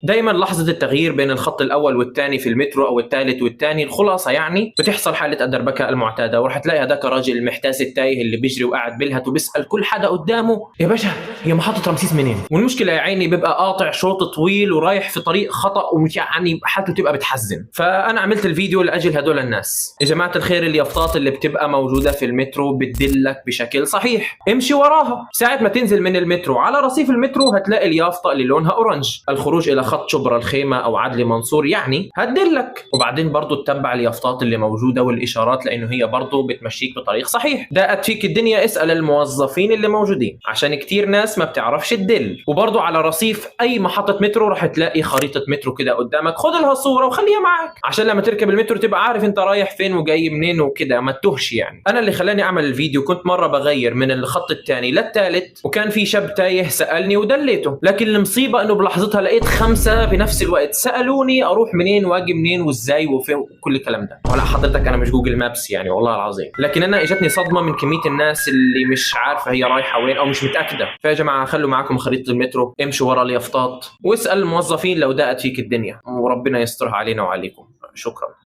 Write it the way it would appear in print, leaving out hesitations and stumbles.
دايما لحظة التغيير بين الخط الأول والثاني في المترو أو الثالث والثاني، الخلاصة يعني بتحصل حالة الدربكة المعتادة، ورح تلاقي هذاك الراجل المحتاس التايه اللي بيجري وقاعد بيلهت وبيسأل كل حدا قدامه يا باشا هي محطة رمسيس منين؟ والمشكلة يا عيني بيبقى قاطع شوط طويل ورايح في طريق خطأ، ومش يعني حالته بتبقى بتحزن. فأنا عملت الفيديو لأجل هدول الناس. يا جماعة الخير، اليافطات اللي بتبقى موجودة في المترو بتدلك بشكل صحيح، امشي وراها. ساعة ما تنزل من المترو على رصيف المترو هتلاقي اليافطة اللي لونها أورنج، الخروج إلى خط شبرا الخيمة أو عدلي منصور، يعني هتدلك. وبعدين برضو تتبع اليافطات اللي موجودة والإشارات، لأنه هي برضو بتمشيك بطريق صحيح. دقت فيك الدنيا اسأل الموظفين اللي موجودين، عشان كتير ناس ما بتعرفش تدل. وبرضو على رصيف أي محطة مترو رح تلاقي خريطة مترو كده قدامك، خد لها صورة وخليها معك عشان لما تركب المترو تبقى عارف انت رايح فين وجاي منين وكده، ما تتوهش يعني. انا اللي خلاني اعمل الفيديو كنت مره بغير من الخط الثاني للثالث، وكان في شاب تايه سالني ودليته، لكن المصيبه انه بلحظتها لقيت 5 بنفس الوقت سالوني اروح منين واجي منين وازاي وفين وكل الكلام ده. ولا حضرتك انا مش جوجل مابس يعني والله العظيم، لكن انا اجتني صدمه من كميه الناس اللي مش عارفه هي رايحه وين او مش متاكده. فيا جماعه خلوا معاكم خريطه المترو، امشوا ورا اليافطات، واسال الموظفين لو دقت فيك الدنيا، وربنا يسترها علينا وعليكم. شكرا.